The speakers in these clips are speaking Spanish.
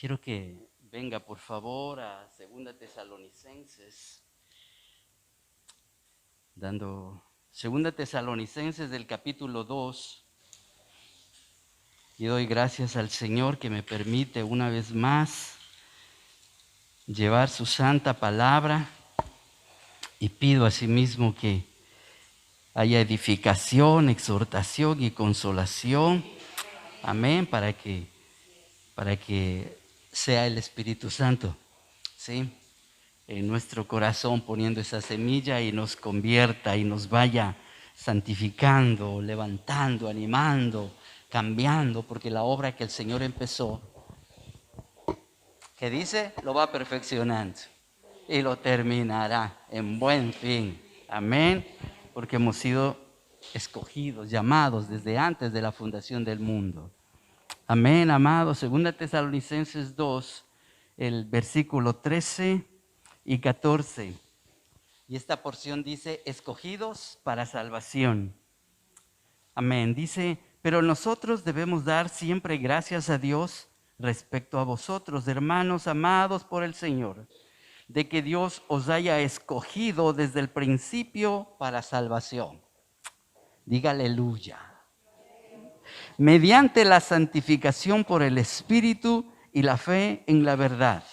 Quiero que venga por favor a 2 Tesalonicenses, dando 2 Tesalonicenses del capítulo 2. Y doy gracias al Señor que me permite una vez más llevar su santa palabra, y pido asimismo que haya edificación, exhortación y consolación. Amén, para que sea el Espíritu Santo, ¿sí?, en nuestro corazón poniendo esa semilla y nos convierta y nos vaya santificando, levantando, animando, cambiando, porque la obra que el Señor empezó, que dice, lo va perfeccionando y lo terminará en buen fin. Amén, porque hemos sido escogidos, llamados desde antes de la fundación del mundo. Amén, amados. 2 Tesalonicenses 2, el versículo 13 y 14. Y esta porción dice, escogidos para salvación. Amén. Dice, pero nosotros debemos dar siempre gracias a Dios respecto a vosotros, hermanos amados por el Señor, de que Dios os haya escogido desde el principio para salvación. Diga aleluya. Mediante la santificación por el Espíritu y la fe en la verdad.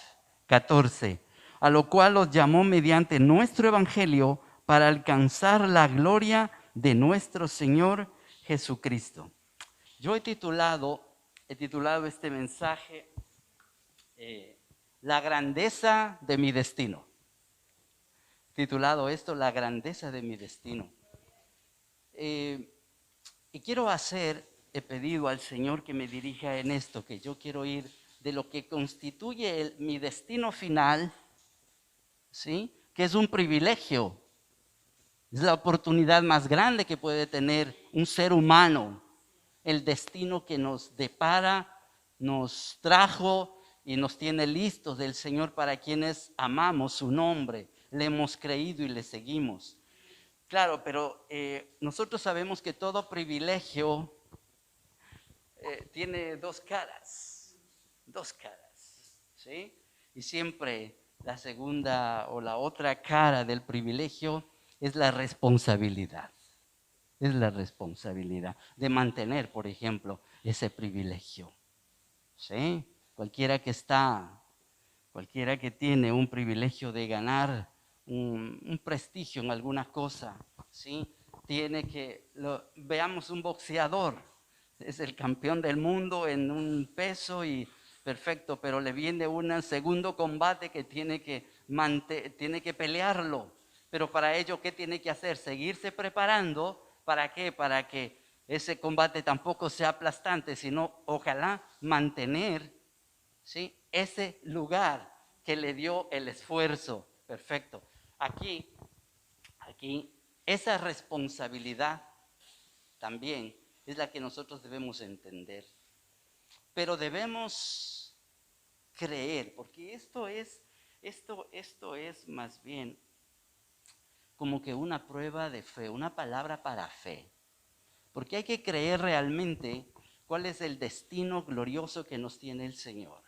14. A lo cual os llamó mediante nuestro Evangelio para alcanzar la gloria de nuestro Señor Jesucristo. Yo he titulado este mensaje La grandeza de mi destino. Titulado esto, La grandeza de mi destino. Y he pedido al Señor que me dirija en esto, que yo quiero ir de lo que constituye mi destino final, ¿sí?, que es un privilegio, es la oportunidad más grande que puede tener un ser humano, el destino que nos depara, nos trajo y nos tiene listos del Señor para quienes amamos su nombre, le hemos creído y le seguimos. Claro, pero nosotros sabemos que todo privilegio tiene dos caras, ¿sí? Y siempre la segunda o la otra cara del privilegio es la responsabilidad. Es la responsabilidad de mantener, por ejemplo, ese privilegio, ¿sí? Cualquiera que tiene un privilegio de ganar un prestigio en alguna cosa, ¿sí? Veamos un boxeador, es el campeón del mundo en un peso y perfecto, pero le viene un segundo combate que tiene que pelearlo. Pero para ello, ¿qué tiene que hacer? Seguirse preparando. ¿Para qué? Para que ese combate tampoco sea aplastante, sino ojalá mantener, ¿sí?, ese lugar que le dio el esfuerzo. Perfecto. Aquí, esa responsabilidad también es la que nosotros debemos entender. Pero debemos creer, porque esto es más bien como que una prueba de fe, una palabra para fe. Porque hay que creer realmente cuál es el destino glorioso que nos tiene el Señor.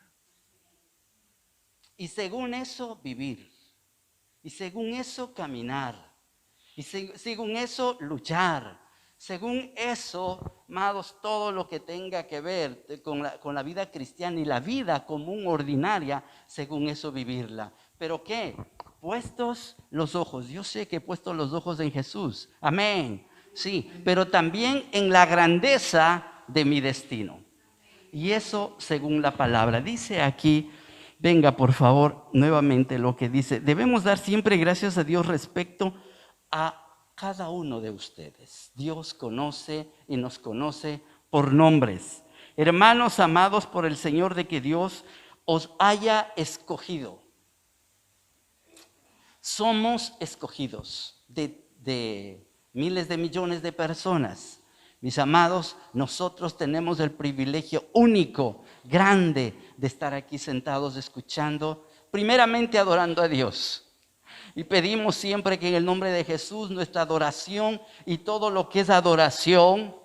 Y según eso vivir. Y según eso caminar. Y según eso luchar. Según eso, amados, todo lo que tenga que ver con la vida cristiana y la vida común ordinaria, según eso vivirla. ¿Pero qué? Puestos los ojos. Yo sé que he puesto los ojos en Jesús. Amén. Sí, pero también en la grandeza de mi destino. Y eso según la palabra. Dice aquí, venga por favor nuevamente lo que dice. Debemos dar siempre gracias a Dios respecto a cada uno de ustedes. Dios conoce y nos conoce por nombres. Hermanos amados por el Señor, de que Dios os haya escogido. Somos escogidos de miles de millones de personas. Mis amados, nosotros tenemos el privilegio único, grande, de estar aquí sentados escuchando, primeramente adorando a Dios. Y pedimos siempre que en el nombre de Jesús nuestra adoración y todo lo que es adoración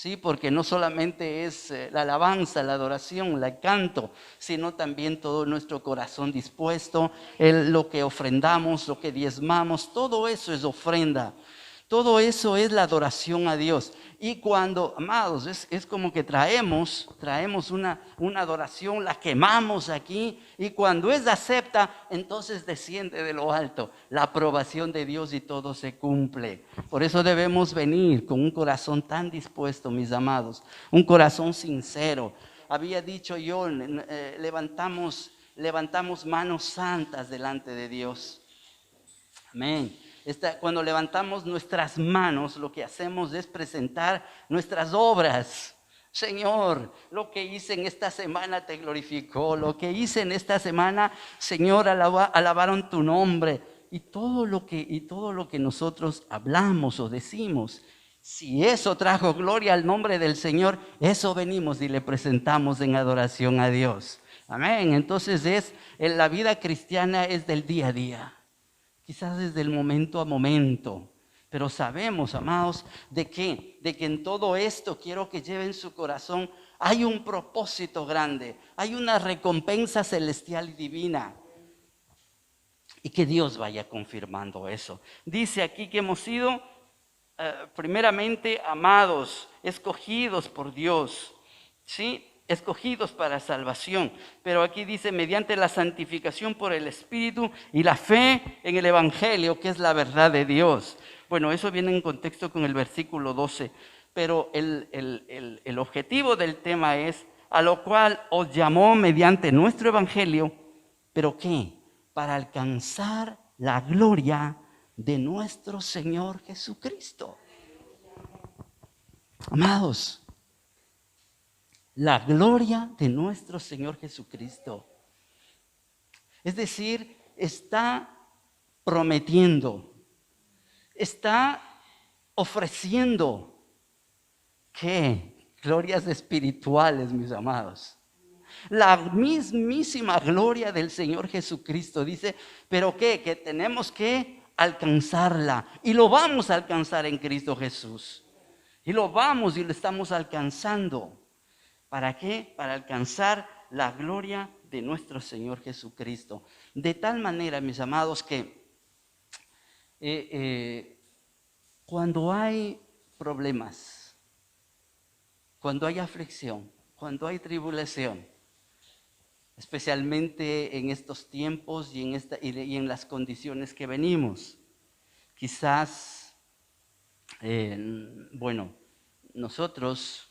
Sí, porque no solamente es la alabanza, la adoración, el canto, sino también todo nuestro corazón dispuesto, lo que ofrendamos, lo que diezmamos, todo eso es ofrenda. Todo eso es la adoración a Dios. Y cuando, amados, es como que traemos una adoración, la quemamos aquí, y cuando es acepta, entonces desciende de lo alto la aprobación de Dios y todo se cumple. Por eso debemos venir con un corazón tan dispuesto, mis amados, un corazón sincero. Había dicho yo, levantamos manos santas delante de Dios. Amén. Cuando levantamos nuestras manos, lo que hacemos es presentar nuestras obras. Señor, lo que hice en esta semana te glorificó. Lo que hice en esta semana, Señor, alabaron tu nombre. Y todo lo que nosotros hablamos o decimos, si eso trajo gloria al nombre del Señor, eso venimos y le presentamos en adoración a Dios. Amén. Entonces la vida cristiana es del día a día. Quizás desde el momento a momento, pero sabemos, amados, de que en todo esto quiero que lleven su corazón, hay un propósito grande, hay una recompensa celestial y divina, y que Dios vaya confirmando eso. Dice aquí que hemos sido primeramente amados, escogidos por Dios, ¿sí? Escogidos para salvación, pero aquí dice mediante la santificación por el Espíritu y la fe en el Evangelio, que es la verdad de Dios. Bueno, eso viene en contexto con el versículo 12, pero el objetivo del tema es, a lo cual os llamó mediante nuestro Evangelio, ¿pero qué? Para alcanzar la gloria de nuestro Señor Jesucristo. Amados, la gloria de nuestro Señor Jesucristo. Es decir, está prometiendo, está ofreciendo, ¿qué? Glorias espirituales, mis amados. La mismísima gloria del Señor Jesucristo. Dice, ¿pero qué? Que tenemos que alcanzarla. Y lo vamos a alcanzar en Cristo Jesús. Y lo estamos alcanzando. ¿Para qué? Para alcanzar la gloria de nuestro Señor Jesucristo. De tal manera, mis amados, que cuando hay problemas, cuando hay aflicción, cuando hay tribulación, especialmente en estos tiempos y en las condiciones que venimos, quizás, nosotros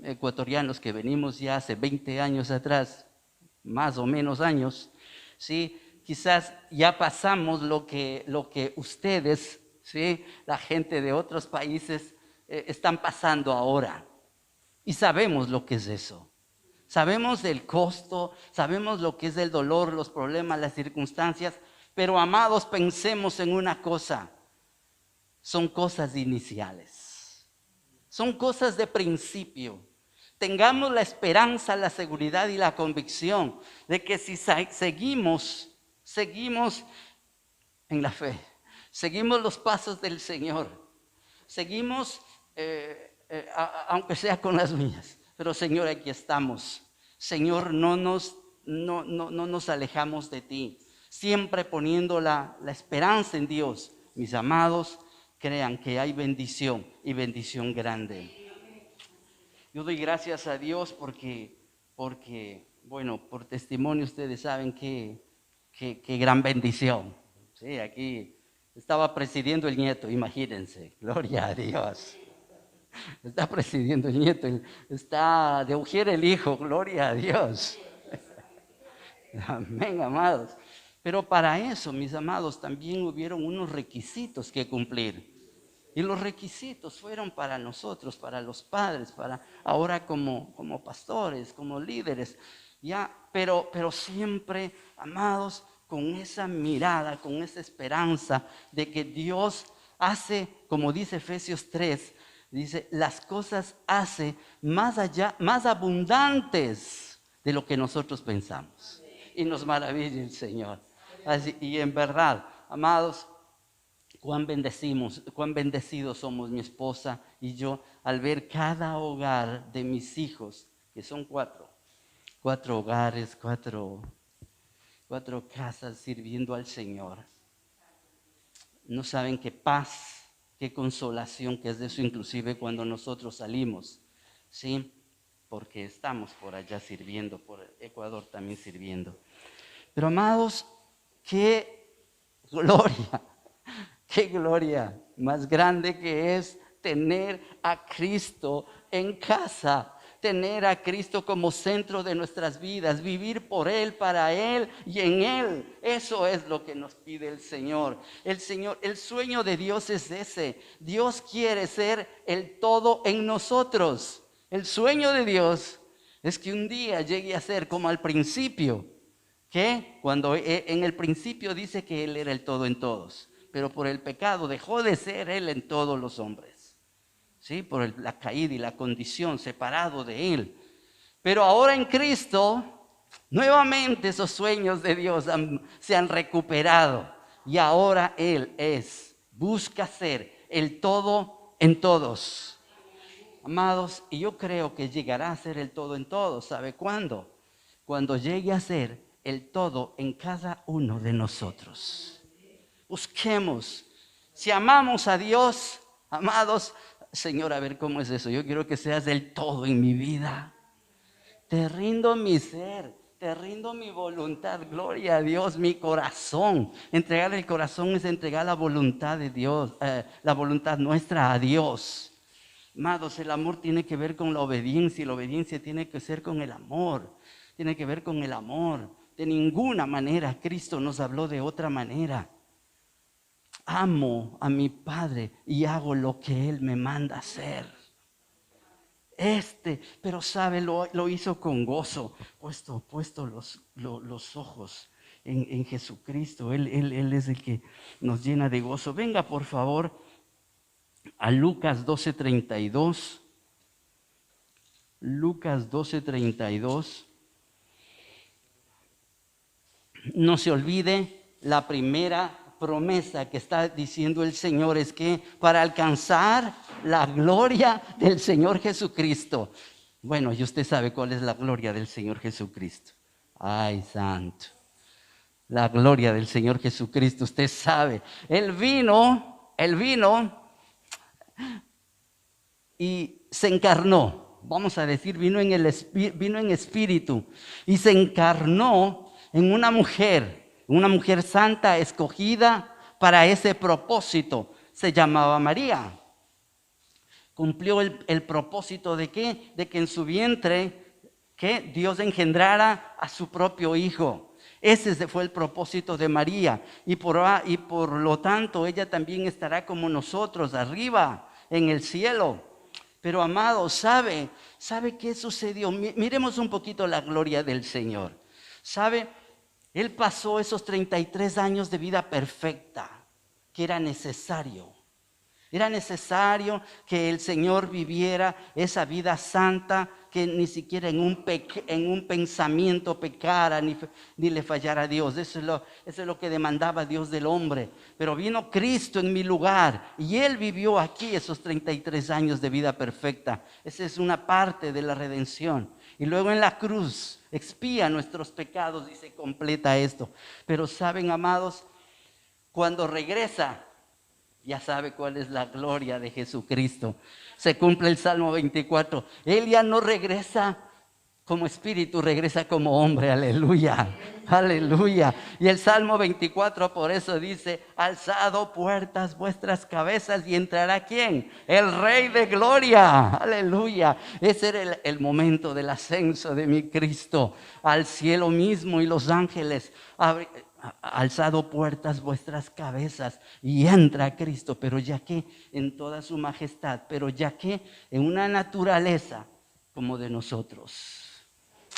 ecuatorianos que venimos ya hace 20 años atrás, más o menos años, ¿sí? Quizás ya pasamos lo que ustedes, ¿sí? La gente de otros países están pasando ahora. Y sabemos lo que es eso. Sabemos del costo, sabemos lo que es el dolor, los problemas, las circunstancias, pero amados, pensemos en una cosa, son cosas iniciales, son cosas de principio. Tengamos la esperanza, la seguridad y la convicción de que si seguimos en la fe, seguimos los pasos del Señor, seguimos, aunque sea con las uñas, pero Señor, aquí estamos. Señor, no nos alejamos de ti, siempre poniendo la esperanza en Dios. Mis amados, crean que hay bendición y bendición grande. Yo doy gracias a Dios porque bueno, por testimonio ustedes saben qué gran bendición. Sí, aquí estaba presidiendo el nieto, imagínense, gloria a Dios. Está presidiendo el nieto, está de Ujier el hijo, gloria a Dios. Amén, amados. Pero para eso, mis amados, también hubieron unos requisitos que cumplir. Y los requisitos fueron para nosotros, para los padres, para ahora como pastores, como líderes. Ya, pero siempre, amados, con esa mirada, con esa esperanza de que Dios hace, como dice Efesios 3, dice, las cosas hace más allá, más abundantes de lo que nosotros pensamos. Y nos maravilla el Señor. Así, y en verdad, amados, cuán bendecidos somos mi esposa Y yo, al ver cada hogar de mis hijos, que son cuatro hogares, cuatro casas sirviendo al Señor, no saben qué paz, qué consolación que es de eso, inclusive cuando nosotros salimos, ¿sí? Porque estamos por allá sirviendo, por Ecuador también sirviendo. Pero amados, qué gloria, qué gloria más grande que es tener a Cristo en casa, tener a Cristo como centro de nuestras vidas, vivir por Él, para Él y en Él. Eso es lo que nos pide el Señor. El sueño de Dios es ese. Dios quiere ser el todo en nosotros. El sueño de Dios es que un día llegue a ser como al principio, que cuando en el principio dice que Él era el todo en todos, pero por el pecado dejó de ser Él en todos los hombres, ¿sí? Por la caída y la condición, separado de Él. Pero ahora en Cristo, nuevamente esos sueños de Dios se han recuperado y ahora Él busca ser el todo en todos. Amados, y yo creo que llegará a ser el todo en todos. ¿Sabe cuándo? Cuando llegue a ser el todo en cada uno de nosotros. Busquemos. Si amamos a Dios, amados, Señor, a ver cómo es eso. Yo quiero que seas el todo en mi vida. Te rindo mi ser, te rindo mi voluntad. Gloria a Dios, mi corazón. Entregar el corazón es entregar la voluntad de Dios, la voluntad nuestra a Dios. Amados, el amor tiene que ver con la obediencia y la obediencia tiene que ser con el amor. Tiene que ver con el amor. De ninguna manera Cristo nos habló de otra manera. Amo a mi Padre y hago lo que Él me manda hacer. Pero sabe, lo hizo con gozo, puesto los ojos en Jesucristo. Él es el que nos llena de gozo. Venga, por favor, a Lucas 12:32. Lucas 12:32. No se olvide, la primera promesa que está diciendo el Señor es que para alcanzar la gloria del Señor Jesucristo. Bueno, y usted sabe cuál es la gloria del Señor Jesucristo. Ay, santo. La gloria del Señor Jesucristo, usted sabe. Él vino y se encarnó. Vamos a decir, vino en espíritu y se encarnó en una mujer santa, escogida para ese propósito. Se llamaba María. Cumplió el propósito de ¿qué? De que en su vientre, que Dios engendrara a su propio hijo. Ese fue el propósito de María. Y por lo tanto, ella también estará como nosotros, arriba, en el cielo. Pero amado, ¿sabe qué sucedió? Miremos un poquito la gloria del Señor. ¿Sabe? Él pasó esos 33 años de vida perfecta, que era necesario. Era necesario que el Señor viviera esa vida santa, que ni siquiera en un pensamiento pecara ni le fallara a Dios. Eso es lo que demandaba Dios del hombre. Pero vino Cristo en mi lugar y Él vivió aquí esos 33 años de vida perfecta. Esa es una parte de la redención. Y luego en la cruz expía nuestros pecados y se completa esto. Pero saben, amados, cuando regresa, ya sabe cuál es la gloria de Jesucristo. Se cumple el Salmo 24. Él ya no regresa como espíritu, regresa como hombre. Aleluya, aleluya. Y el Salmo 24 por eso dice: alzado puertas vuestras cabezas y entrará ¿quién? El Rey de gloria. Aleluya. Ese era el momento del ascenso de mi Cristo al cielo mismo, y los ángeles alzado puertas vuestras cabezas y entra Cristo, pero ya que en toda su majestad, pero ya que en una naturaleza como de nosotros.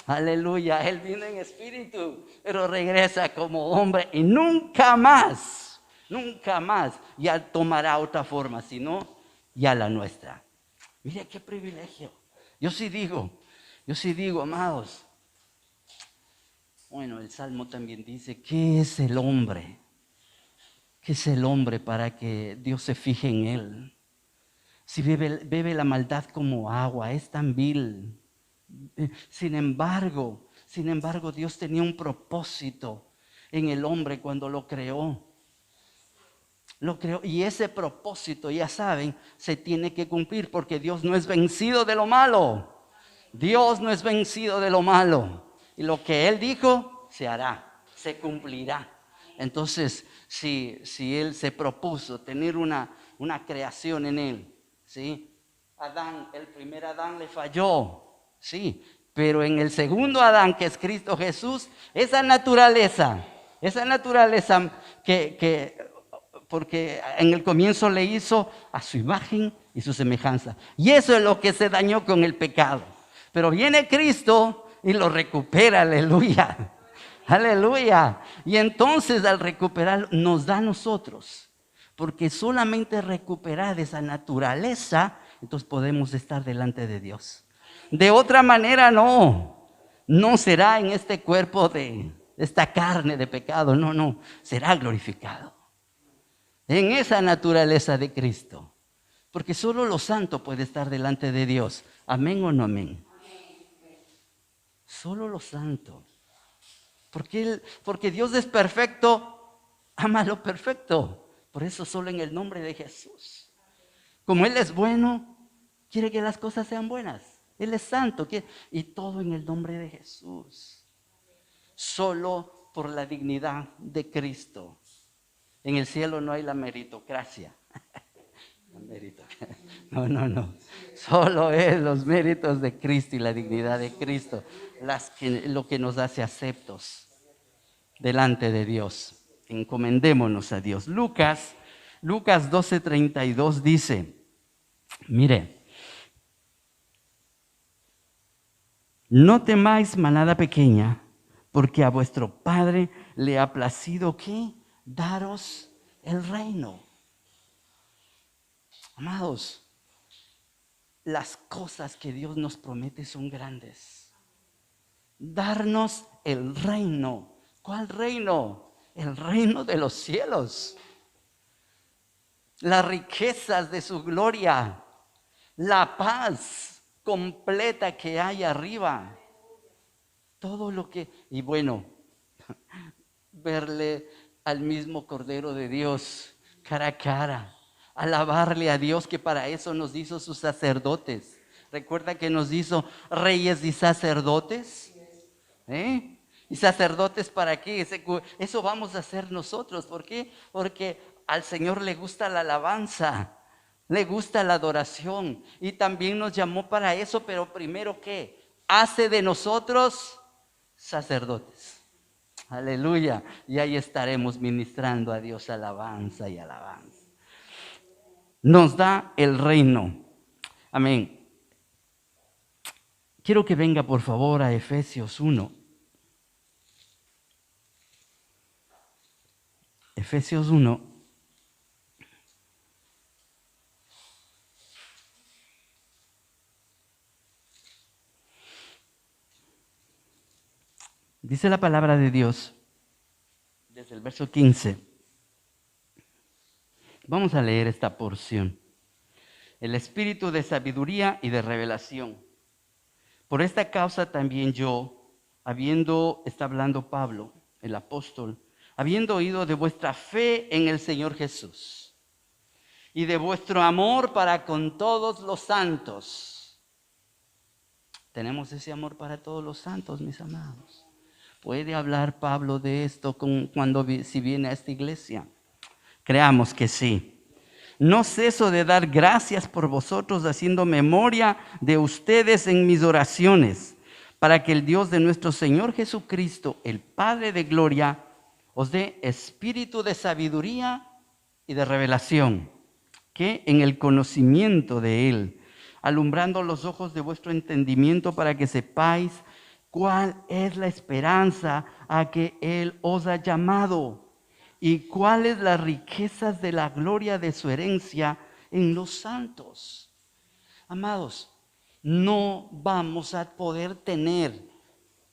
Aleluya, Él vino en espíritu, pero regresa como hombre y nunca más ya tomará otra forma, sino ya la nuestra. Mire qué privilegio. Yo sí digo, amados. Bueno, el Salmo también dice: ¿qué es el hombre? ¿Qué es el hombre para que Dios se fije en él? Si bebe la maldad como agua, es tan vil. Sin embargo, Dios tenía un propósito en el hombre cuando lo creó. Y ese propósito, ya saben, se tiene que cumplir porque Dios no es vencido de lo malo. Dios no es vencido de lo malo. Y lo que Él dijo, se hará, se cumplirá. Entonces, si Él se propuso tener una creación en Él, ¿sí? El primer Adán le falló, sí, pero en el segundo Adán, que es Cristo Jesús, esa naturaleza porque en el comienzo le hizo a su imagen y su semejanza. Y eso es lo que se dañó con el pecado. Pero viene Cristo y lo recupera, aleluya. Aleluya. Y entonces al recuperar nos da a nosotros. Porque solamente recuperar esa naturaleza, entonces podemos estar delante de Dios. De otra manera no será en este cuerpo de esta carne de pecado, no, será glorificado. En esa naturaleza de Cristo. Porque solo lo santo puede estar delante de Dios. ¿Amén o no amén? Solo lo santo. Porque Dios es perfecto, ama lo perfecto. Por eso solo en el nombre de Jesús. Como Él es bueno, quiere que las cosas sean buenas. Él es santo. Y todo en el nombre de Jesús. Solo por la dignidad de Cristo. En el cielo no hay la meritocracia. No. Solo es los méritos de Cristo y la dignidad de Cristo lo que nos hace aceptos delante de Dios. Encomendémonos a Dios. Lucas 12:32 dice, mire, no temáis manada pequeña, porque a vuestro Padre le ha placido ¿qué? Daros el reino. Amados, las cosas que Dios nos promete son grandes. Darnos el reino. ¿Cuál reino? El reino de los cielos. Las riquezas de su gloria. La paz completa que hay arriba. Todo lo que... Y bueno, verle al mismo Cordero de Dios cara a cara. Alabarle a Dios, que para eso nos hizo sus sacerdotes. ¿Recuerda que nos hizo reyes y sacerdotes? ¿Y sacerdotes para qué? Eso vamos a hacer nosotros. ¿Por qué? Porque al Señor le gusta la alabanza, le gusta la adoración. Y también nos llamó para eso, pero primero ¿qué? Hace de nosotros sacerdotes. Aleluya. Y ahí estaremos ministrando a Dios alabanza y alabanza. Nos da el reino. Amén. Quiero que venga por favor a Efesios 1. Efesios 1. Dice la palabra de Dios desde el verso 15. Vamos a leer esta porción. El espíritu de sabiduría y de revelación. Por esta causa también yo, está hablando Pablo, el apóstol, habiendo oído de vuestra fe en el Señor Jesús y de vuestro amor para con todos los santos. Tenemos ese amor para todos los santos, mis amados. ¿Puede hablar Pablo de esto si viene a esta iglesia? Creamos que sí. No ceso de dar gracias por vosotros, haciendo memoria de ustedes en mis oraciones, para que el Dios de nuestro Señor Jesucristo, el Padre de gloria, os dé espíritu de sabiduría y de revelación, que en el conocimiento de Él, alumbrando los ojos de vuestro entendimiento, para que sepáis cuál es la esperanza a que Él os ha llamado, y cuáles las riquezas de la gloria de su herencia en los santos. Amados, no vamos a poder tener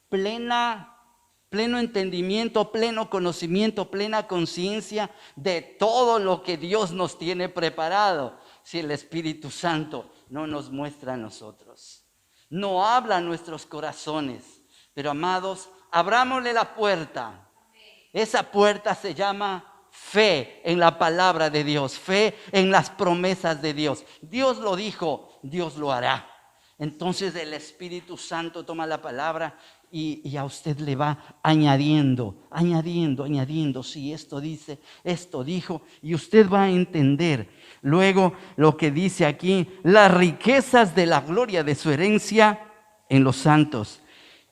pleno entendimiento, pleno conocimiento, plena conciencia de todo lo que Dios nos tiene preparado, si el Espíritu Santo no nos muestra a nosotros? No habla a nuestros corazones. Pero amados, abrámosle la puerta. Esa puerta se llama fe en la palabra de Dios, fe en las promesas de Dios. Dios lo dijo, Dios lo hará. Entonces el Espíritu Santo toma la palabra y a usted le va añadiendo. Sí, esto dice, esto dijo, y usted va a entender. Luego lo que dice aquí, las riquezas de la gloria de su herencia en los santos.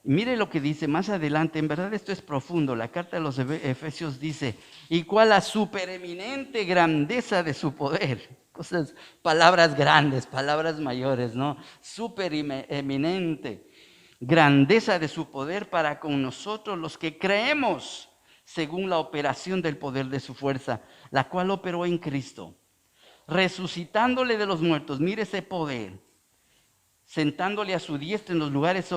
Mire lo que dice más adelante, en verdad esto es profundo. La carta de los Efesios dice, y cuál la supereminente grandeza de su poder. Cosas, palabras grandes, palabras mayores, ¿no? Supereminente grandeza de su poder para con nosotros los que creemos, según la operación del poder de su fuerza, la cual operó en Cristo, resucitándole de los muertos. Mire ese poder. Sentándole a su diestra en los lugares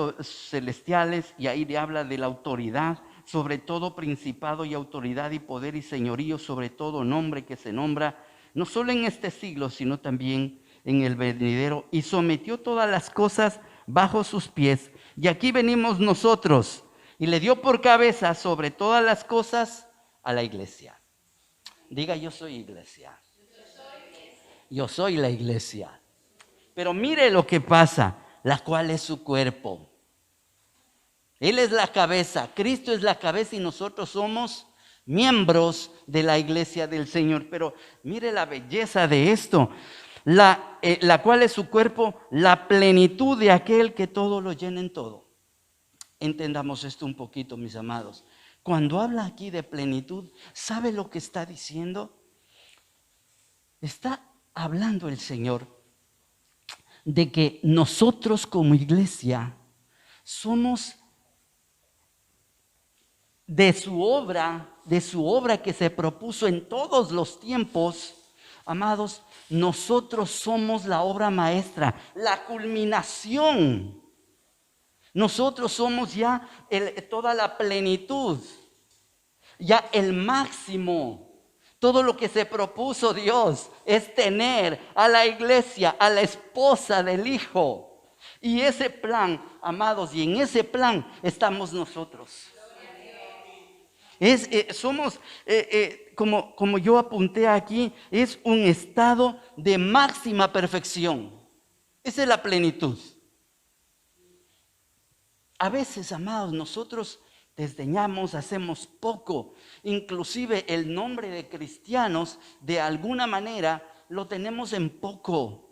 celestiales, y ahí le habla de la autoridad, sobre todo principado y autoridad y poder y señorío, sobre todo nombre que se nombra, no solo en este siglo, sino también en el venidero, y sometió todas las cosas bajo sus pies. Y aquí venimos nosotros, y le dio por cabeza sobre todas las cosas a la iglesia. Diga, yo soy iglesia. Yo soy la iglesia. Pero mire lo que pasa, la cual es su cuerpo. Él es la cabeza, Cristo es la cabeza y nosotros somos miembros de la iglesia del Señor. Pero mire la belleza de esto, la cual es su cuerpo, la plenitud de aquel que todo lo llena en todo. Entendamos esto un poquito, mis amados. Cuando habla aquí de plenitud, ¿sabe lo que está diciendo? Está hablando el Señor de que nosotros como iglesia somos de su obra que se propuso en todos los tiempos. Amados, nosotros somos la obra maestra, la culminación. Nosotros somos ya toda la plenitud, ya el máximo. Todo lo que se propuso Dios es tener a la iglesia, a la esposa del Hijo. Y ese plan, amados, y en ese plan estamos nosotros. Somos, como yo apunté aquí, es un estado de máxima perfección. Esa es la plenitud. A veces, amados, nosotros desdeñamos, hacemos poco. Inclusive el nombre de cristianos, de alguna manera, lo tenemos en poco.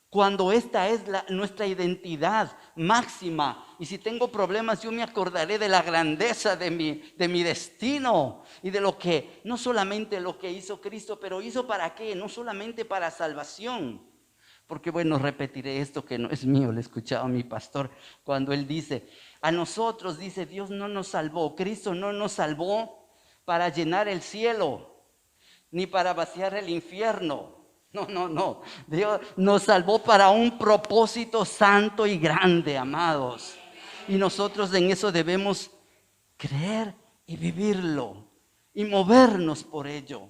Cuando esta es nuestra identidad máxima. Y si tengo problemas, yo me acordaré de la grandeza de mi destino. Y de lo que, no solamente lo que hizo Cristo, pero hizo para qué, no solamente para salvación. Porque bueno, repetiré esto que no es mío, lo he escuchado a mi pastor cuando él dice, a nosotros, dice, Dios no nos salvó, Cristo no nos salvó para llenar el cielo, ni para vaciar el infierno. No, Dios nos salvó para un propósito santo y grande, amados. Y nosotros en eso debemos creer y vivirlo y movernos por ello.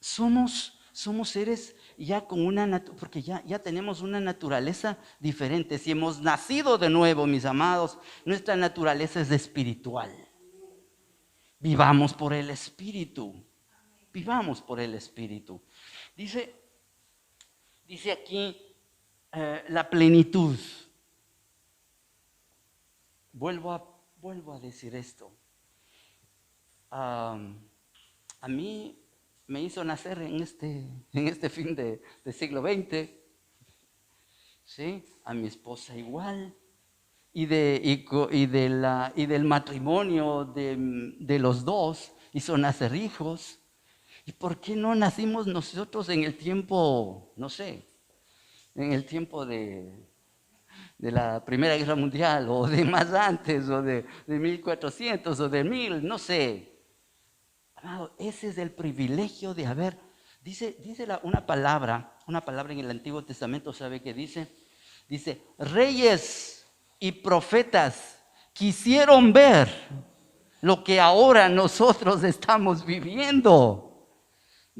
Somos seres ya con porque ya tenemos una naturaleza diferente. Si hemos nacido de nuevo, mis amados, nuestra naturaleza es espiritual. Vivamos por el Espíritu. Vivamos por el Espíritu. Dice aquí la plenitud. Vuelvo a decir esto. A mí me hizo nacer en este fin de siglo XX, ¿sí? A mi esposa igual, y del matrimonio de los dos hizo nacer hijos. ¿Y por qué no nacimos nosotros en el tiempo, no sé, en el tiempo de la Primera Guerra Mundial, o de más antes, o de 1400, o de 1000, no sé? Amado, ese es el privilegio de haber, dice una palabra en el Antiguo Testamento, ¿sabe qué dice? Dice, reyes y profetas quisieron ver lo que ahora nosotros estamos viviendo.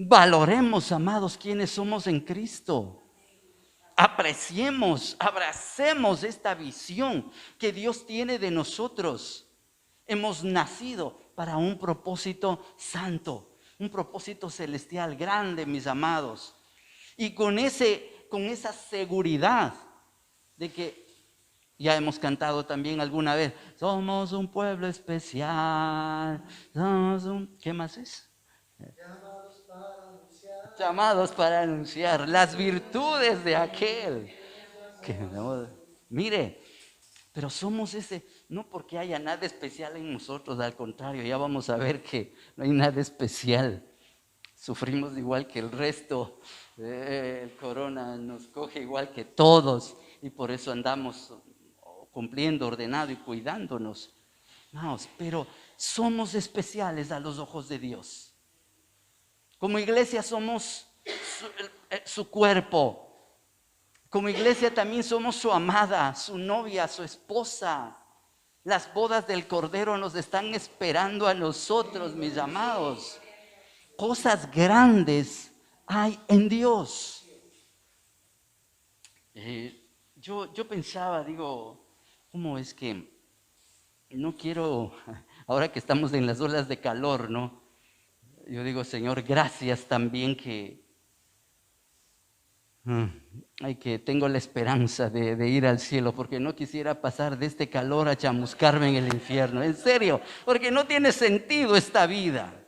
Valoremos, amados, quienes somos en Cristo. Apreciemos, abracemos esta visión que Dios tiene de nosotros. Hemos nacido para un propósito santo, un propósito celestial grande, mis amados. Y con esa seguridad de que ya hemos cantado también alguna vez, somos un pueblo especial, ¿qué más es? Llamados para anunciar las virtudes de aquel que no, mire, pero somos ese, no porque haya nada especial en nosotros, al contrario, ya vamos a ver que no hay nada especial. Sufrimos igual que el resto, el corona nos coge igual que todos y por eso andamos cumpliendo, ordenado y cuidándonos. Vamos, pero somos especiales a los ojos de Dios. Como iglesia somos su cuerpo. Como iglesia también somos su amada, su novia, su esposa. Las bodas del Cordero nos están esperando a nosotros, mis amados. Cosas grandes hay en Dios. Yo pensaba, digo, ¿cómo es que no quiero, ahora que estamos en las olas de calor, ¿no? Yo digo, Señor, gracias también que tengo la esperanza de ir al cielo, porque no quisiera pasar de este calor a chamuscarme en el infierno, en serio, porque no tiene sentido esta vida,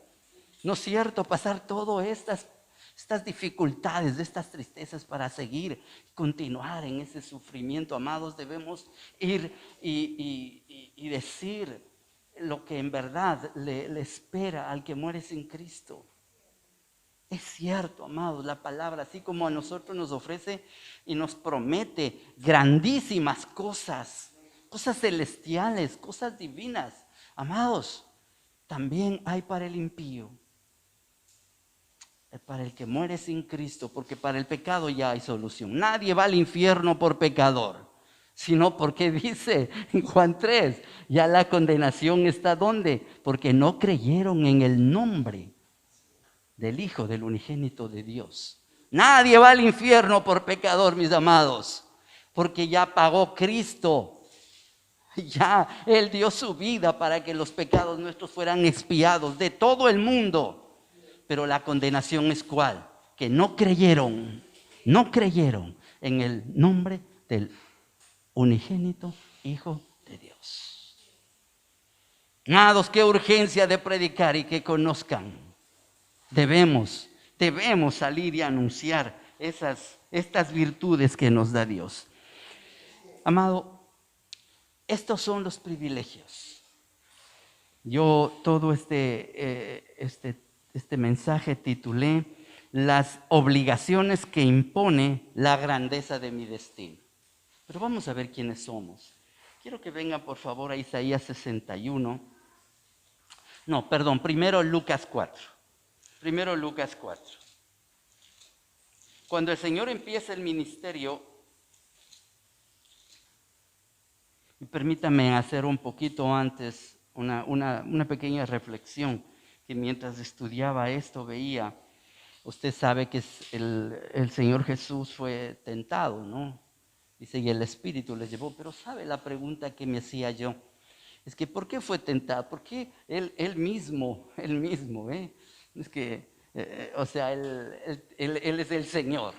¿no es cierto? Pasar todas estas dificultades, estas tristezas para seguir, continuar en ese sufrimiento, amados, debemos ir y decir lo que en verdad le espera al que muere sin Cristo. Es cierto, amados, la palabra, así como a nosotros nos ofrece y nos promete grandísimas cosas, cosas celestiales, cosas divinas, amados, también hay para el impío, para el que muere sin Cristo, porque para el pecado ya hay solución. Nadie va al infierno por pecador, sino porque dice en Juan 3, ya la condenación está ¿dónde? Porque no creyeron en el nombre del Hijo del unigénito de Dios. Nadie va al infierno por pecador, mis amados, porque ya pagó Cristo. Ya Él dio su vida para que los pecados nuestros fueran expiados de todo el mundo. Pero la condenación es ¿cuál? Que no creyeron en el nombre del unigénito Hijo de Dios. Amados, qué urgencia de predicar y que conozcan. Debemos salir y anunciar estas virtudes que nos da Dios. Amado, estos son los privilegios. Yo todo este mensaje titulé las obligaciones que impone la grandeza de mi destino. Pero vamos a ver quiénes somos. Quiero que vengan por favor a Isaías 61. No, perdón, primero Lucas 4. Primero Lucas 4. Cuando el Señor empieza el ministerio, y permítame hacer un poquito antes una pequeña reflexión, que mientras estudiaba esto veía, usted sabe que el Señor Jesús fue tentado, ¿no? Dice, y el Espíritu le llevó, pero ¿sabe la pregunta que me hacía yo? Es que ¿por qué fue tentado? ¿Por qué él mismo, Es que, o sea, él es el Señor.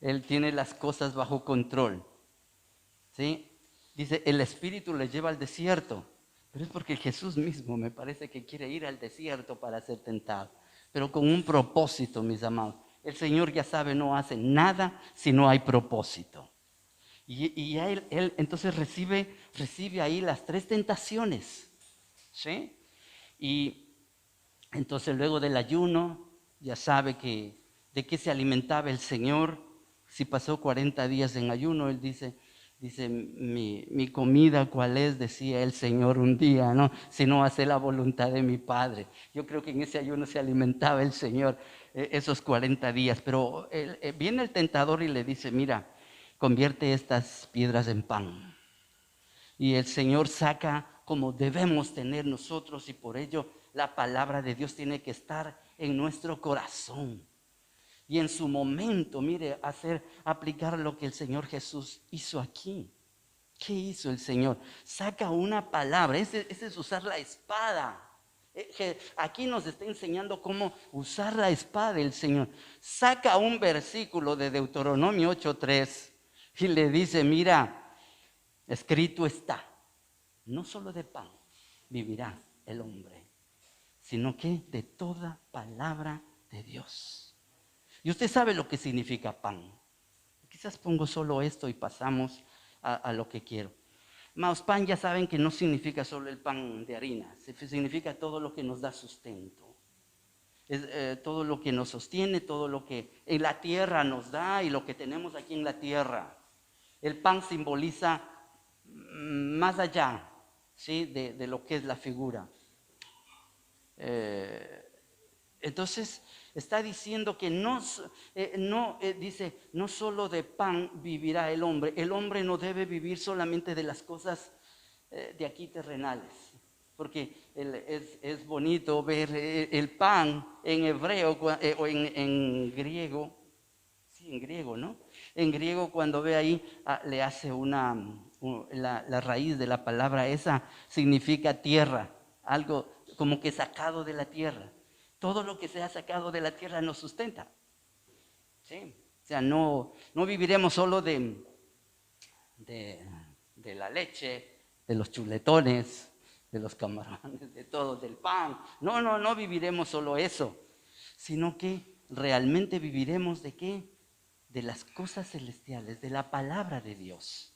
Él tiene las cosas bajo control. ¿Sí? Dice, el Espíritu le lleva al desierto. Pero es porque Jesús mismo me parece que quiere ir al desierto para ser tentado. Pero con un propósito, mis amados. El Señor ya sabe, no hace nada si no hay propósito. Y él entonces recibe ahí las 3 tentaciones. ¿Sí? Y entonces luego del ayuno, ya sabe de qué se alimentaba el Señor. Si pasó 40 días en ayuno, él dice mi comida cuál es, decía el Señor un día, ¿no? Si no hace la voluntad de mi Padre. Yo creo que en ese ayuno se alimentaba el Señor esos 40 días. Pero viene el tentador y le dice, mira, convierte estas piedras en pan. Y el Señor saca como debemos tener nosotros, y por ello la palabra de Dios tiene que estar en nuestro corazón. Y en su momento, mire, aplicar lo que el Señor Jesús hizo aquí. ¿Qué hizo el Señor? Saca una palabra, ese es usar la espada. Aquí nos está enseñando cómo usar la espada el Señor. Saca un versículo de Deuteronomio 8:3 y le dice, mira, escrito está, no solo de pan vivirá el hombre, sino que de toda palabra de Dios. Y usted sabe lo que significa pan. Quizás pongo solo esto y pasamos a lo que quiero. Mas pan ya saben que no significa solo el pan de harina, significa todo lo que nos da sustento. Es todo lo que nos sostiene, todo lo que en la tierra nos da y lo que tenemos aquí en la tierra. El pan simboliza más allá, ¿sí? de lo que es la figura. Entonces está diciendo que dice, no solo de pan vivirá el hombre. El hombre no debe vivir solamente de las cosas de aquí terrenales. Porque es bonito ver el pan en hebreo o en griego. Sí, en griego, ¿no? En griego cuando ve ahí, le hace la raíz de la palabra esa significa tierra. Algo como que sacado de la tierra. Todo lo que sea sacado de la tierra nos sustenta. ¿Sí? O sea, no viviremos solo de la leche, de los chuletones, de los camarones, de todo, del pan. No viviremos solo eso, sino que realmente viviremos ¿de qué? De las cosas celestiales, de la palabra de Dios.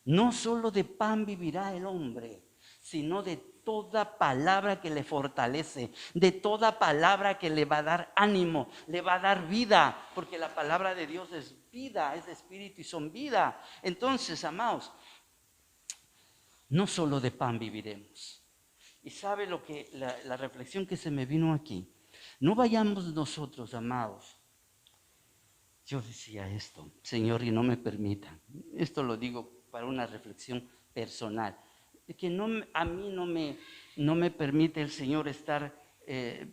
No solo de pan vivirá el hombre, sino de toda palabra que le fortalece, de toda palabra que le va a dar ánimo, le va a dar vida, porque la palabra de Dios es vida, es espíritu y son vida. Entonces, amados, no solo de pan viviremos. Y sabe lo que la reflexión que se me vino aquí. No vayamos nosotros, amados. Yo decía esto, Señor, y no me permita. Esto lo digo para una reflexión personal. Que a mí no me permite el Señor estar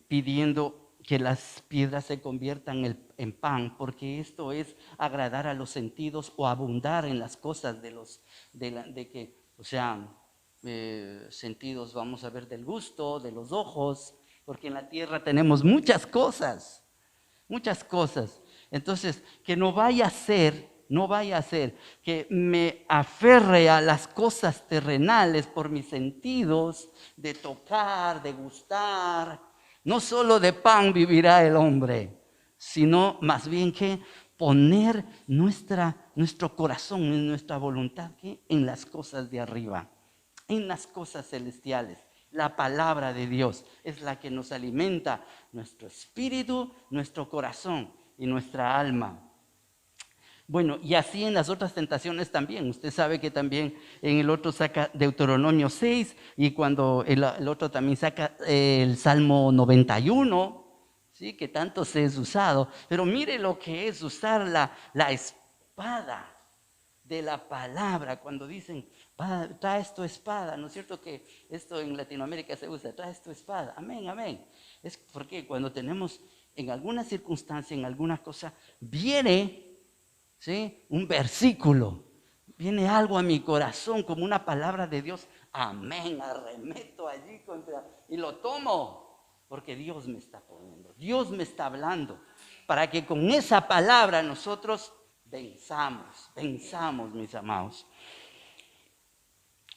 pidiendo que las piedras se conviertan en pan, porque esto es agradar a los sentidos o abundar en las cosas sentidos, vamos a ver, del gusto, de los ojos, porque en la tierra tenemos muchas cosas. Entonces, que no vaya a ser que me aferre a las cosas terrenales por mis sentidos, de tocar, de gustar. No solo de pan vivirá el hombre, sino más bien que poner nuestro corazón, en nuestra voluntad, ¿qué? En las cosas de arriba, en las cosas celestiales. La palabra de Dios es la que nos alimenta nuestro espíritu, nuestro corazón y nuestra alma. Bueno, y así en las otras tentaciones también. Usted sabe que también en el otro saca Deuteronomio 6 y cuando el otro también saca el Salmo 91, ¿sí? Que tanto se es usado. Pero mire lo que es usar la espada de la palabra. Cuando dicen, traes tu espada, ¿no es cierto que esto en Latinoamérica se usa? Traes tu espada, amén, amén. Es porque cuando tenemos en alguna circunstancia, en alguna cosa, viene, ¿sí? Un versículo, viene algo a mi corazón como una palabra de Dios, amén, arremeto allí y lo tomo, porque Dios me está poniendo, Dios me está hablando, para que con esa palabra nosotros venzamos, mis amados.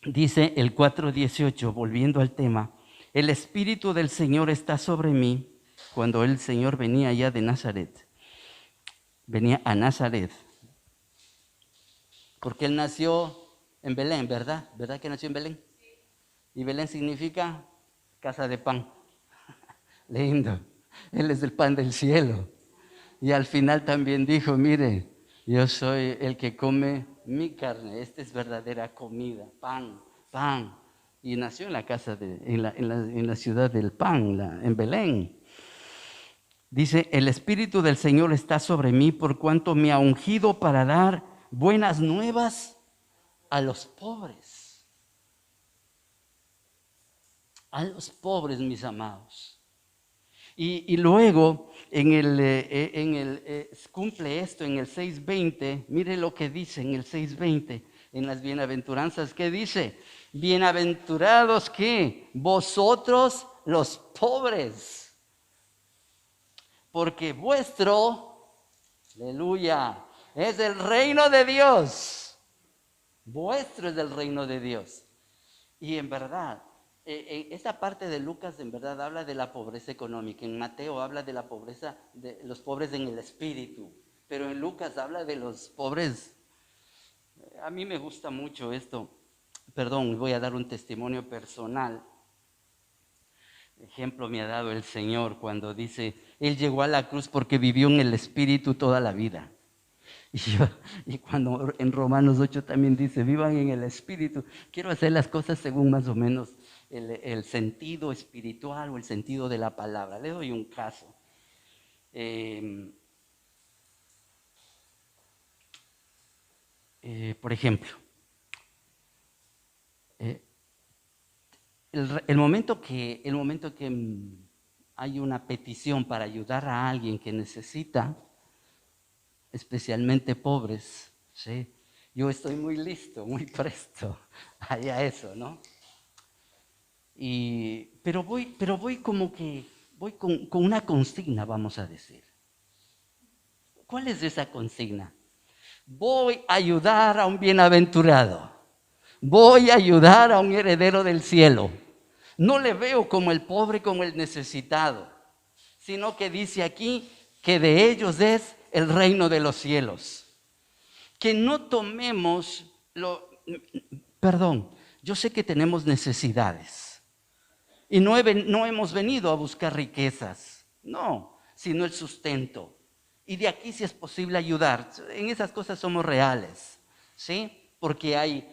Dice el 4:18, volviendo al tema, el Espíritu del Señor está sobre mí. Cuando el Señor venía allá de Nazaret, venía a Nazaret, porque Él nació en Belén, ¿verdad? ¿Verdad que nació en Belén? Y Belén significa casa de pan. Lindo. Él es el pan del cielo. Y al final también dijo, mire, yo soy el que come mi carne. Esta es verdadera comida, pan. Y nació en la casa, en la ciudad del pan, en Belén. Dice, el Espíritu del Señor está sobre mí por cuanto me ha ungido para dar buenas nuevas a los pobres. A los pobres, mis amados. Y luego cumple esto en el 6:20. Mire lo que dice en el 6:20, en las bienaventuranzas. ¿Qué dice? Bienaventurados que vosotros los pobres, porque vuestro, aleluya, es el reino de Dios. Vuestro es el reino de Dios. Y en verdad, esta parte de Lucas en verdad habla de la pobreza económica. En Mateo habla de la pobreza de los pobres en el espíritu, pero en Lucas habla de los pobres. A mí me gusta mucho esto. Perdón, voy a dar un testimonio personal. Ejemplo me ha dado el Señor cuando dice, Él llegó a la cruz porque vivió en el espíritu toda la vida. Y cuando en Romanos 8 también dice, vivan en el espíritu, quiero hacer las cosas según más o menos el sentido espiritual o el sentido de la palabra. Le doy un caso. Por ejemplo, eh, el momento que hay una petición para ayudar a alguien que necesita, especialmente pobres, ¿sí? Yo estoy muy listo, muy presto a eso, ¿no? Pero voy como que, voy con una consigna, vamos a decir. ¿Cuál es esa consigna? Voy a ayudar a un bienaventurado. Voy a ayudar a un heredero del cielo. No le veo como el pobre, como el necesitado, sino que dice aquí que de ellos es el reino de los cielos. Que no tomemos perdón, yo sé que tenemos necesidades y no hemos venido a buscar riquezas, no, sino el sustento. Y de aquí si es posible ayudar, en esas cosas somos reales, ¿sí? Porque hay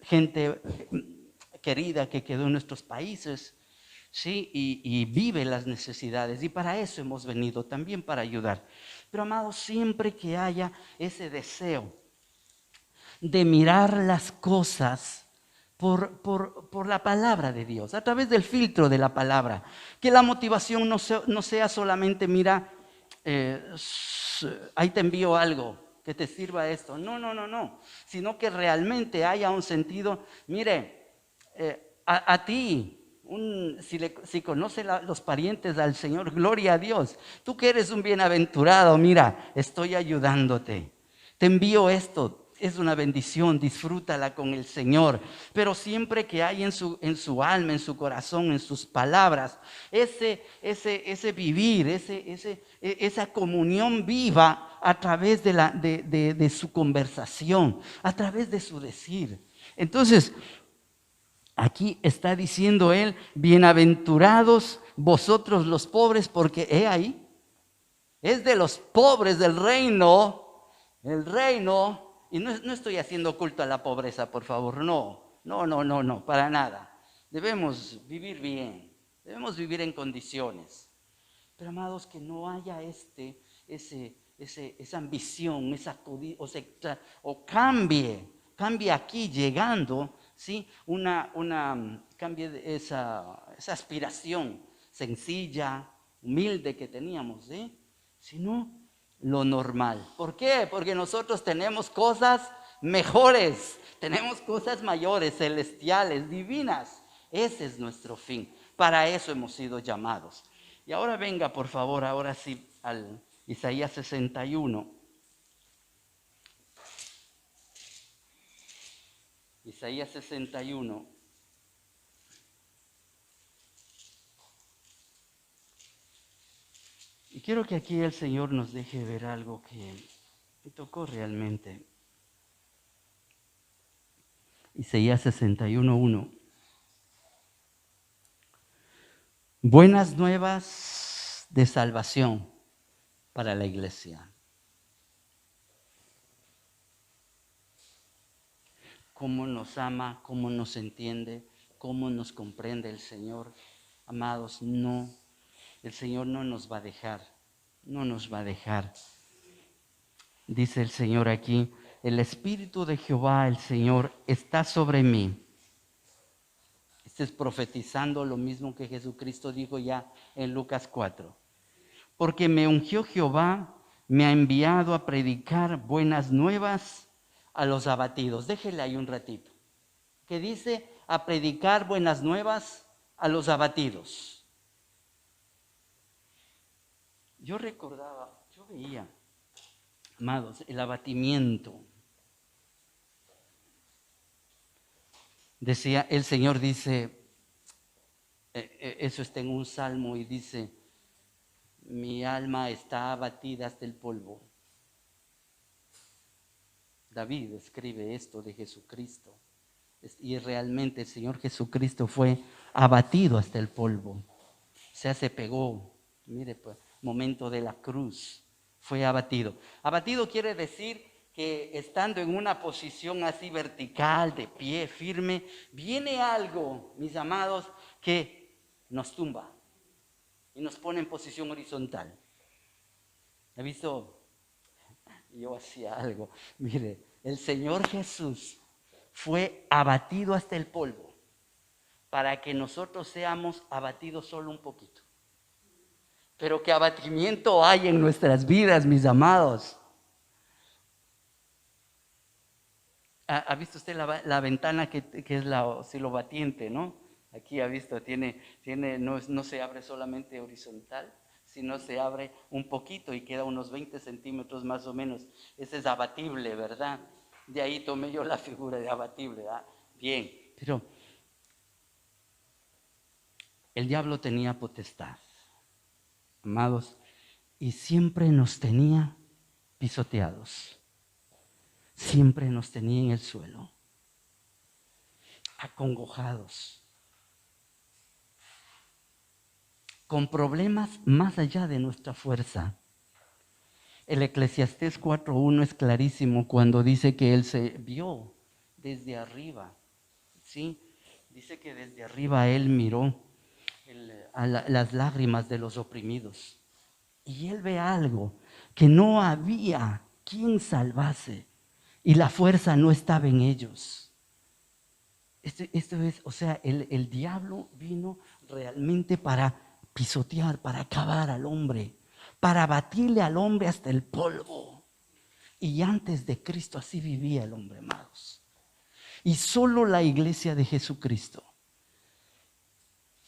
gente querida que quedó en nuestros países, ¿sí? Y vive las necesidades, y para eso hemos venido, también para ayudar. Pero amados, siempre que haya ese deseo de mirar las cosas por la palabra de Dios, a través del filtro de la palabra, que la motivación no sea solamente, mira, ahí te envío algo que te sirva esto, no, sino que realmente haya un sentido. Mire, a ti, si conoce los parientes al Señor, gloria a Dios. Tú que eres un bienaventurado, mira, estoy ayudándote. Te envío esto, es una bendición, disfrútala con el Señor. Pero siempre que hay en su alma, en su corazón, en sus palabras, ese vivir, esa comunión viva a través de su conversación, a través de su decir. Entonces, aquí está diciendo él, bienaventurados vosotros los pobres, porque he ahí, es de los pobres del reino, el reino, y no estoy haciendo culto a la pobreza, por favor, no, para nada. Debemos vivir bien, debemos vivir en condiciones. Pero amados, que no haya esa ambición, o cambie aquí llegando, ¿sí? Cambie esa aspiración sencilla, humilde que teníamos, ¿sí? Sino lo normal. ¿Por qué? Porque nosotros tenemos cosas mejores, tenemos cosas mayores, celestiales, divinas. Ese es nuestro fin. Para eso hemos sido llamados. Y ahora venga, por favor, ahora sí, al Isaías 61. Isaías 61. Y quiero que aquí el Señor nos deje ver algo que me tocó realmente. Isaías 61:1. Buenas nuevas de salvación para la iglesia. Cómo nos ama, cómo nos entiende, cómo nos comprende el Señor. Amados, no, el Señor no nos va a dejar, no nos va a dejar. Dice el Señor aquí, el Espíritu de Jehová, el Señor, está sobre mí. Este es profetizando lo mismo que Jesucristo dijo ya en Lucas 4. Porque me ungió Jehová, me ha enviado a predicar buenas nuevas a los abatidos. Déjele ahí un ratito. Que dice a predicar buenas nuevas a los abatidos. Yo recordaba, yo veía, amados, el abatimiento. Decía, el Señor dice, eso está en un salmo y dice, mi alma está abatida hasta el polvo. David escribe esto de Jesucristo. Y realmente el Señor Jesucristo fue abatido hasta el polvo. O sea, se pegó. Mire, pues, momento de la cruz. Fue abatido. Abatido quiere decir que estando en una posición así vertical, de pie, firme, viene algo, mis amados, que nos tumba y nos pone en posición horizontal. ¿Ha visto? Yo hacía algo. Mire, el Señor Jesús fue abatido hasta el polvo para que nosotros seamos abatidos solo un poquito. Pero qué abatimiento hay en nuestras vidas, mis amados. ¿Ha visto usted la ventana que es la oscilobatiente, no? Aquí ha visto, no se abre solamente horizontal, sino se abre un poquito y queda unos 20 centímetros más o menos. Ese es abatible, ¿verdad? De ahí tomé yo la figura de abatible, ¿verdad? Bien, pero el diablo tenía potestad, amados, y siempre nos tenía pisoteados. Siempre nos tenía en el suelo, acongojados, con problemas más allá de nuestra fuerza. El Eclesiastés 4:1 es clarísimo cuando dice que él se vio desde arriba, ¿sí? Dice que desde arriba él miró las lágrimas de los oprimidos. Y él ve algo, que no había quien salvase. Y la fuerza no estaba en ellos. Esto es, o sea, el diablo vino realmente para pisotear, para acabar al hombre, para abatirle al hombre hasta el polvo. Y antes de Cristo así vivía el hombre, amados. Y solo la iglesia de Jesucristo,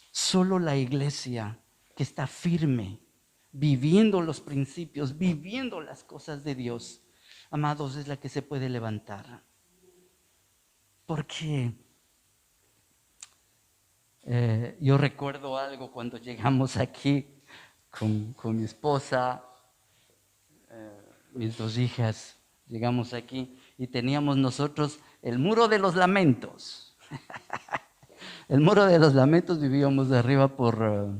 solo la iglesia que está firme, viviendo los principios, viviendo las cosas de Dios, amados, es la que se puede levantar. Porque yo recuerdo algo cuando llegamos aquí con mi esposa, mis 2 hijas, llegamos aquí y teníamos nosotros el muro de los lamentos. El muro de los lamentos, vivíamos de arriba por,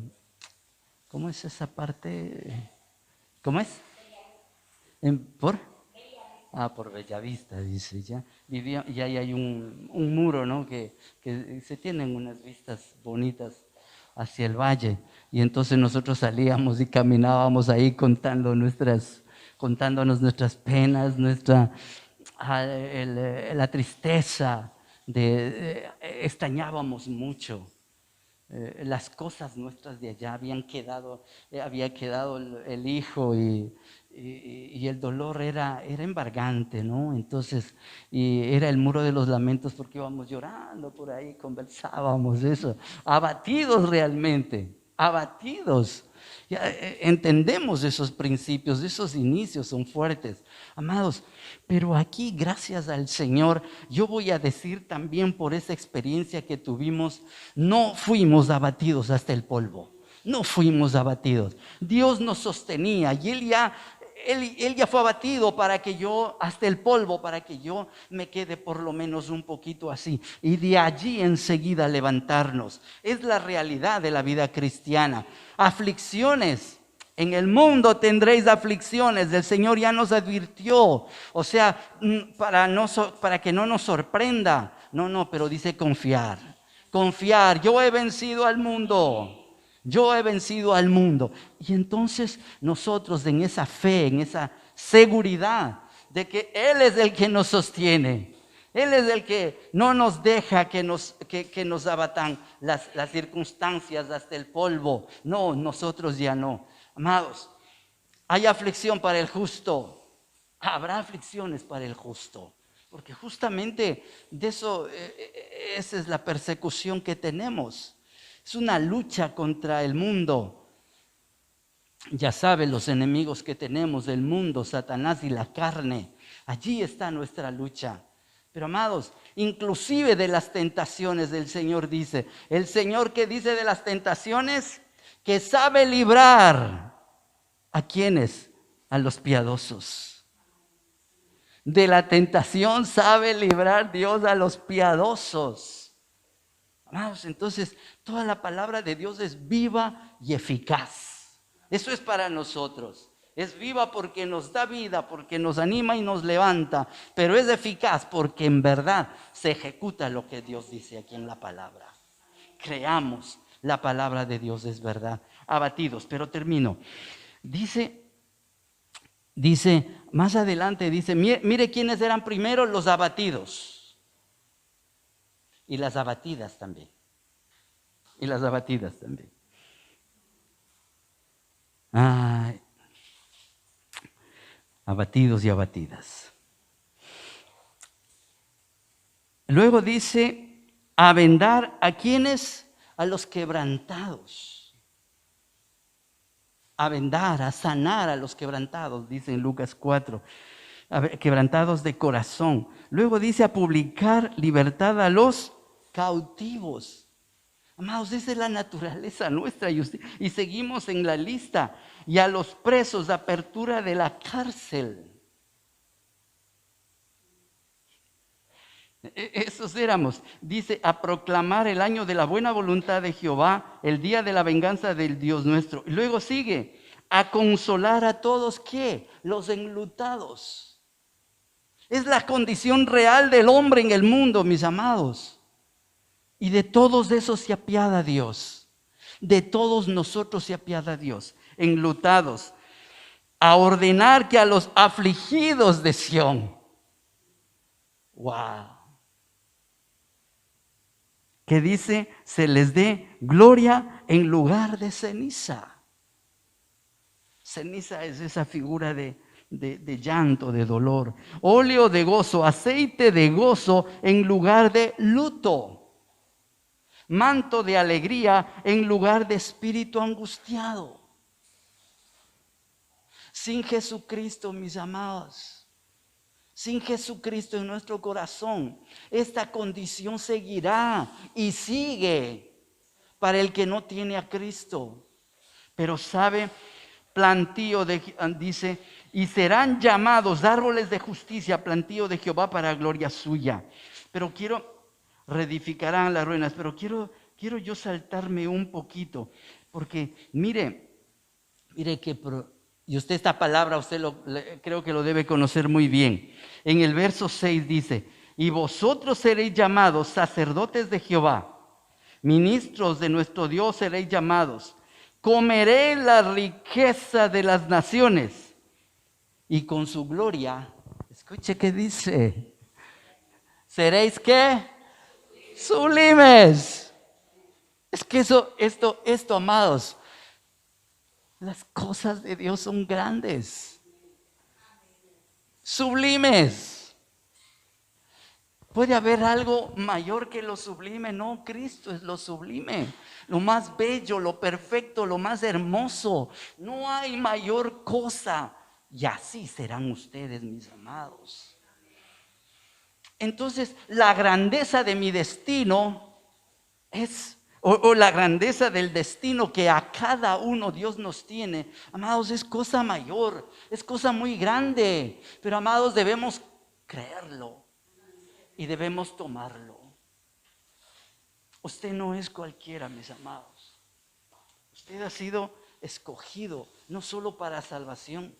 ¿cómo es esa parte? ¿Cómo es? ¿Por? Por Bellavista, dice, ya vivía, y ahí hay un muro, ¿no? Que se tienen unas vistas bonitas hacia el valle, y entonces nosotros salíamos y caminábamos ahí contándonos nuestras penas, la tristeza, extrañábamos mucho. Las cosas nuestras de allá había quedado el hijo y el dolor era embargante, ¿no? Entonces, y era el muro de los lamentos porque íbamos llorando por ahí, conversábamos eso, abatidos realmente, abatidos. Ya, entendemos esos principios, esos inicios son fuertes, amados, pero aquí, gracias al Señor, yo voy a decir también por esa experiencia que tuvimos, no fuimos abatidos hasta el polvo, no fuimos abatidos. Dios nos sostenía y Él ya fue abatido para que yo, hasta el polvo, para que yo me quede por lo menos un poquito así. Y de allí enseguida levantarnos. Es la realidad de la vida cristiana. Aflicciones. En el mundo tendréis aflicciones. El Señor ya nos advirtió. O sea, para que no nos sorprenda. No, pero dice confiar. Confiar. Yo he vencido al mundo. Yo he vencido al mundo. Y entonces nosotros en esa fe, en esa seguridad de que Él es el que nos sostiene. Él es el que no nos deja que nos abatan las circunstancias hasta el polvo. No, nosotros ya no. Amados, hay aflicción para el justo. Habrá aflicciones para el justo. Porque justamente de eso, esa es la persecución que tenemos. Es una lucha contra el mundo. Ya saben los enemigos que tenemos del mundo, Satanás y la carne. Allí está nuestra lucha. Pero amados, inclusive de las tentaciones del Señor dice, el Señor que dice de las tentaciones, que sabe librar ¿a quiénes? A los piadosos. De la tentación sabe librar Dios a los piadosos. Amados, entonces toda la palabra de Dios es viva y eficaz. Eso es para nosotros. Es viva porque nos da vida, porque nos anima y nos levanta, pero es eficaz porque en verdad se ejecuta lo que Dios dice aquí en la palabra. Creamos, la palabra de Dios es verdad. Abatidos, pero termino. Dice, más adelante dice, mire quiénes eran primero: los abatidos. Y las abatidas también. Y las abatidas también. Ay, abatidos y abatidas. Luego dice, a vendar ¿a quiénes? A los quebrantados. A vendar, a sanar a los quebrantados, dice en Lucas 4. Quebrantados de corazón. Luego dice a publicar libertad a los cautivos. Amados, esa es la naturaleza nuestra y seguimos en la lista. Y a los presos, apertura de la cárcel. Esos éramos. Dice a proclamar el año de la buena voluntad de Jehová, el día de la venganza del Dios nuestro. Y luego sigue a consolar a todos, ¿qué? Los enlutados. Es la condición real del hombre en el mundo, mis amados. Y de todos esos se apiada Dios. De todos nosotros se apiada Dios. Enlutados. A ordenar que a los afligidos de Sión. ¡Wow! Que dice, se les dé gloria en lugar de ceniza. Ceniza es esa figura de llanto, de dolor. Óleo de gozo, aceite de gozo en lugar de luto. Manto de alegría en lugar de espíritu angustiado. Sin Jesucristo, mis amados, sin Jesucristo en nuestro corazón, esta condición seguirá y sigue para el que no tiene a Cristo. Pero sabe, plantío dice, y serán llamados árboles de justicia, plantío de Jehová para gloria suya. Pero reedificarán las ruinas, pero quiero yo saltarme un poquito, porque mire que, y usted esta palabra, creo que lo debe conocer muy bien. En el verso 6 dice, y vosotros seréis llamados sacerdotes de Jehová, ministros de nuestro Dios seréis llamados, comeréis la riqueza de las naciones, y con su gloria, escuche qué dice, seréis ¿qué? Sublimes. Es que esto, amados, las cosas de Dios son grandes, sublimes. ¿Puede haber algo mayor que lo sublime? No, Cristo es lo sublime, lo más bello, lo perfecto, lo más hermoso. No hay mayor cosa. Y así serán ustedes, mis amados. Entonces, la grandeza de mi destino es, o la grandeza del destino que a cada uno Dios nos tiene, amados, es cosa mayor, es cosa muy grande. Pero, amados, debemos creerlo y debemos tomarlo. Usted no es cualquiera, mis amados. Usted ha sido escogido no solo para salvación,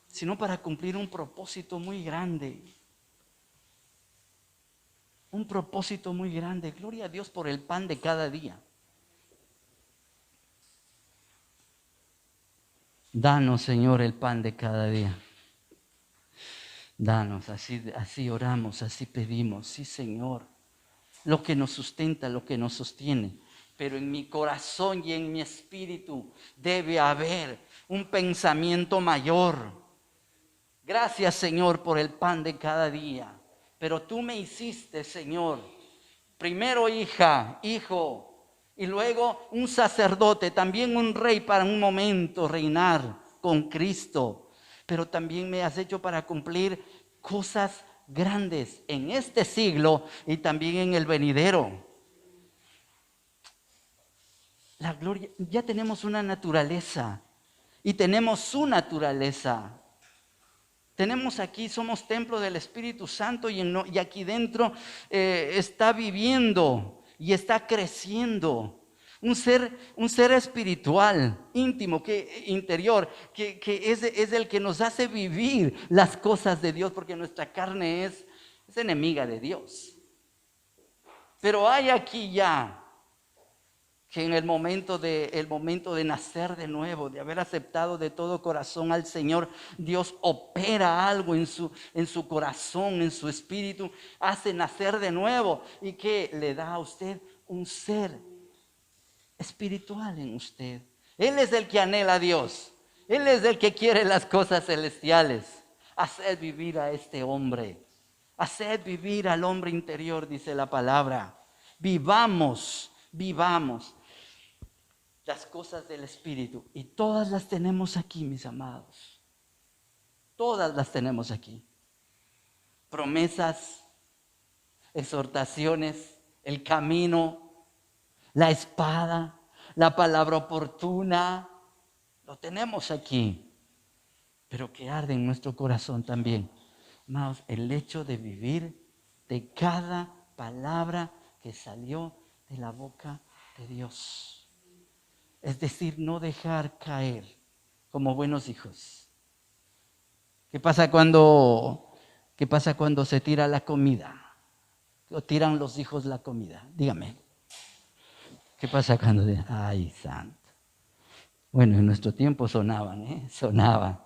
sino para cumplir un propósito muy grande. Un propósito muy grande. Gloria a Dios por el pan de cada día. Danos, Señor, el pan de cada día. Danos, así oramos, así pedimos. Sí, Señor. Lo que nos sustenta, lo que nos sostiene. Pero en mi corazón y en mi espíritu debe haber un pensamiento mayor. Gracias, Señor, por el pan de cada día. Pero tú me hiciste, Señor, primero hija, hijo, y luego un sacerdote, también un rey para un momento reinar con Cristo. Pero también me has hecho para cumplir cosas grandes en este siglo y también en el venidero. La gloria, ya tenemos una naturaleza y tenemos su naturaleza. Tenemos aquí, somos templo del Espíritu Santo y aquí dentro está viviendo y está creciendo. Un ser espiritual, íntimo, interior, que es el que nos hace vivir las cosas de Dios, porque nuestra carne es enemiga de Dios. Pero hay aquí ya que en el momento de nacer de nuevo, de haber aceptado de todo corazón al Señor, Dios opera algo en su corazón, en su espíritu, hace nacer de nuevo y que le da a usted un ser espiritual en usted. Él es el que anhela a Dios, Él es el que quiere las cosas celestiales. Haced vivir a este hombre, haced vivir al hombre interior, dice la palabra. Vivamos las cosas del Espíritu. Y todas las tenemos aquí, mis amados. Todas las tenemos aquí. Promesas, exhortaciones, el camino, la espada, la palabra oportuna. Lo tenemos aquí. Pero que arde en nuestro corazón también, amados, el hecho de vivir de cada palabra que salió de la boca de Dios. Es decir, no dejar caer como buenos hijos. ¿Qué pasa cuando se tira la comida? O tiran los hijos la comida. Dígame. ¿Qué pasa cuando ay, santo? Bueno, en nuestro tiempo sonaban, sonaban.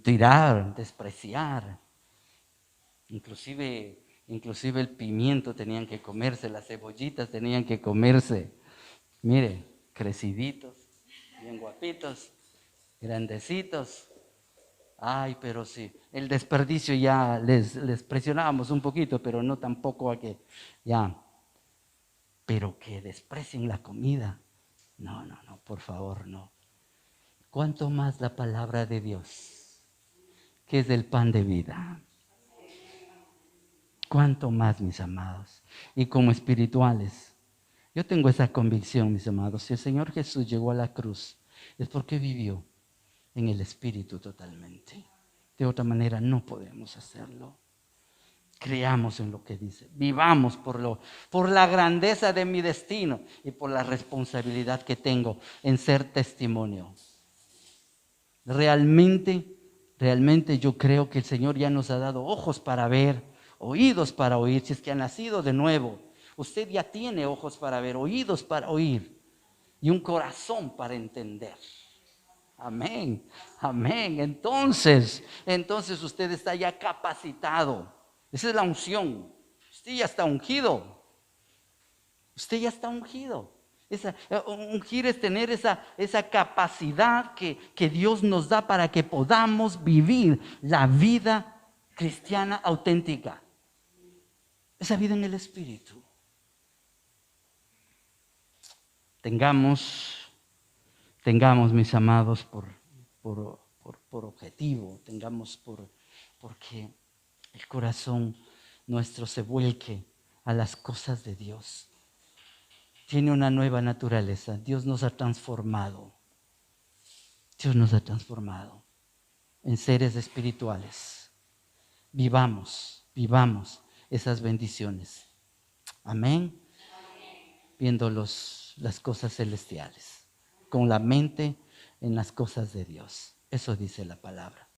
Tirar, despreciar. Inclusive el pimiento tenían que comerse, las cebollitas tenían que comerse. Mire, creciditos, bien guapitos, grandecitos. Ay, pero sí, el desperdicio ya les presionábamos un poquito, pero no tampoco a que ya. Pero que desprecien la comida. No, por favor, no. ¿Cuánto más la palabra de Dios, que es el pan de vida? ¿Cuánto más, mis amados? Y como espirituales, yo tengo esa convicción, mis amados. Si el Señor Jesús llegó a la cruz, es porque vivió en el Espíritu totalmente. De otra manera no podemos hacerlo. Creamos en lo que dice. Vivamos por la grandeza de mi destino y por la responsabilidad que tengo en ser testimonio. Realmente yo creo que el Señor ya nos ha dado ojos para ver, oídos para oír. Si es que ha nacido de nuevo, usted ya tiene ojos para ver, oídos para oír y un corazón para entender. Amén. Entonces usted está ya capacitado. Esa es la unción. Usted ya está ungido. Ungir es tener esa capacidad que Dios nos da para que podamos vivir la vida cristiana auténtica. Esa vida en el Espíritu. Tengamos, mis amados, por objetivo, porque el corazón nuestro se vuelque a las cosas de Dios. Tiene una nueva naturaleza. Dios nos ha transformado. En seres espirituales. Vivamos esas bendiciones. Amén. Viendo las cosas celestiales, con la mente en las cosas de Dios. Eso dice la palabra.